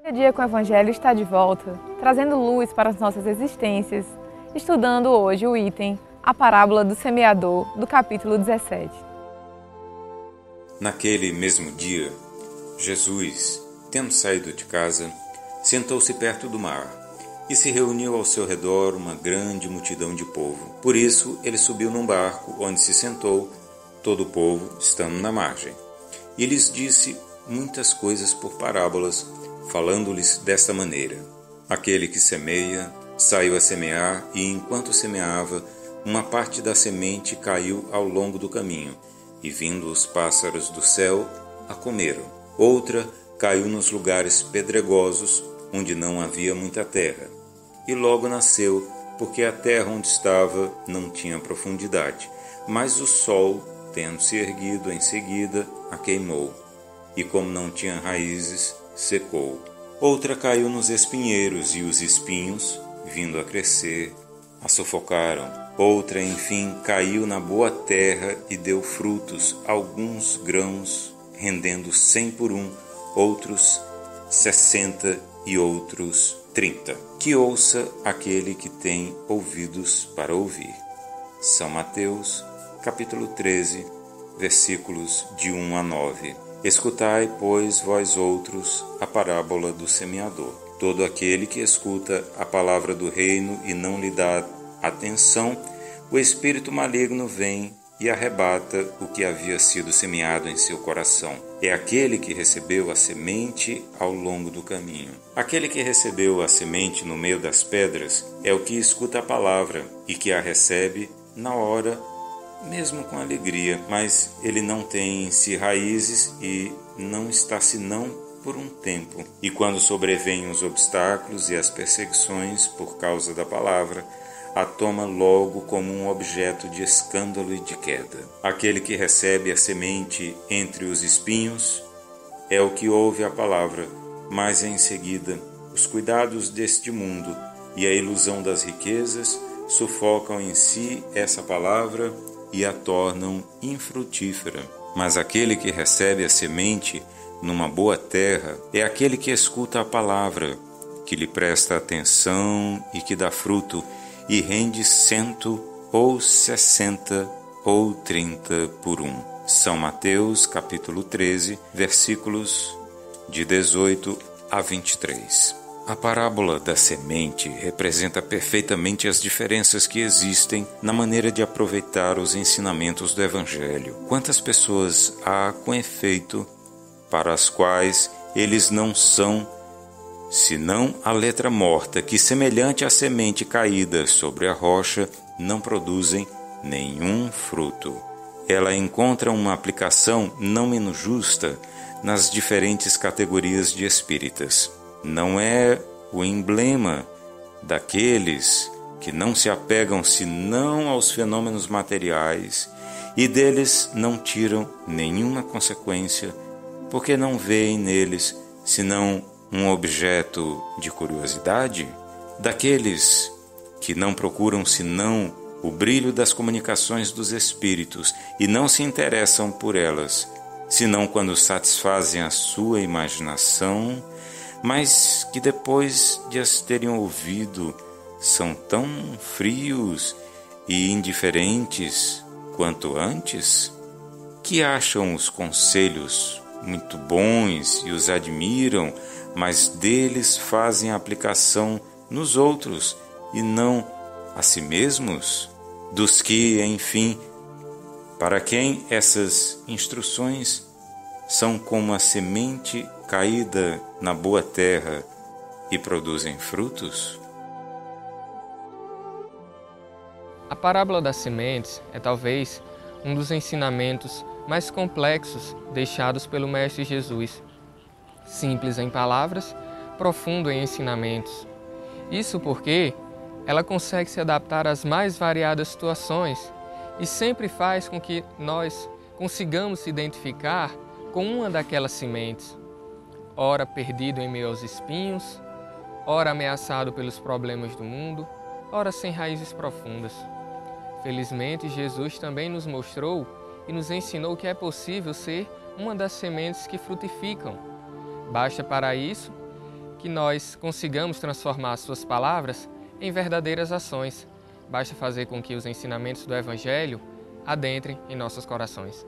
Dia a Dia com o Evangelho está de volta, trazendo luz para as nossas existências, estudando hoje o item A Parábola do Semeador, do capítulo 17. Naquele mesmo dia, Jesus, tendo saído de casa, sentou-se perto do mar e se reuniu ao seu redor uma grande multidão de povo. Por isso, ele subiu num barco, onde se sentou, todo o povo estando na margem. E lhes disse muitas coisas por parábolas, falando-lhes desta maneira: Aquele que semeia saiu a semear, e enquanto semeava, uma parte da semente caiu ao longo do caminho, e vindo os pássaros do céu, a comeram. Outra caiu nos lugares pedregosos, onde não havia muita terra, e logo nasceu, porque a terra onde estava não tinha profundidade. Mas o sol, tendo se erguido em seguida, a queimou, e como não tinha raízes, secou. Outra caiu nos espinheiros, e os espinhos, vindo a crescer, a sufocaram. Outra, enfim, caiu na boa terra e deu frutos, alguns grãos, rendendo 100 por um, outros 60 e outros 30. Que ouça aquele que tem ouvidos para ouvir. São Mateus, capítulo 13, versículos de 1 a 9. Escutai, pois, vós outros, a parábola do semeador. Todo aquele que escuta a palavra do reino e não lhe dá atenção, o espírito maligno vem e arrebata o que havia sido semeado em seu coração. É aquele que recebeu a semente ao longo do caminho. Aquele que recebeu a semente no meio das pedras é o que escuta a palavra e que a recebe na hora, mesmo com alegria, mas ele não tem em si raízes e não está senão por um tempo. E quando sobrevêm os obstáculos e as perseguições por causa da palavra, a toma logo como um objeto de escândalo e de queda. Aquele que recebe a semente entre os espinhos é o que ouve a palavra, mas em seguida os cuidados deste mundo e a ilusão das riquezas sufocam em si essa palavra e a tornam infrutífera. Mas aquele que recebe a semente numa boa terra é aquele que escuta a palavra, que lhe presta atenção e que dá fruto, e rende 100 ou 60 ou 30 por um. São Mateus, capítulo 13, versículos de 18 a 23. A parábola da semente representa perfeitamente as diferenças que existem na maneira de aproveitar os ensinamentos do Evangelho. Quantas pessoas há com efeito para as quais eles não são senão a letra morta, que, semelhante à semente caída sobre a rocha, não produzem nenhum fruto. Ela encontra uma aplicação não menos justa nas diferentes categorias de espíritas. Não é o emblema daqueles que não se apegam senão aos fenômenos materiais e deles não tiram nenhuma consequência, porque não veem neles senão um objeto de curiosidade? Daqueles que não procuram senão o brilho das comunicações dos espíritos e não se interessam por elas, senão quando satisfazem a sua imaginação, mas que depois de as terem ouvido são tão frios e indiferentes quanto antes, que acham os conselhos muito bons e os admiram, mas deles fazem aplicação nos outros e não a si mesmos? Dos que, enfim, para quem essas instruções são como a semente caída na boa terra e produzem frutos? A parábola das sementes é talvez um dos ensinamentos mais complexos deixados pelo Mestre Jesus. Simples em palavras, profundo em ensinamentos. Isso porque ela consegue se adaptar às mais variadas situações e sempre faz com que nós consigamos se identificar com uma daquelas sementes, ora perdido em meio aos espinhos, ora ameaçado pelos problemas do mundo, ora sem raízes profundas. Felizmente, Jesus também nos mostrou e nos ensinou que é possível ser uma das sementes que frutificam. Basta para isso que nós consigamos transformar suas palavras em verdadeiras ações. Basta fazer com que os ensinamentos do Evangelho adentrem em nossos corações.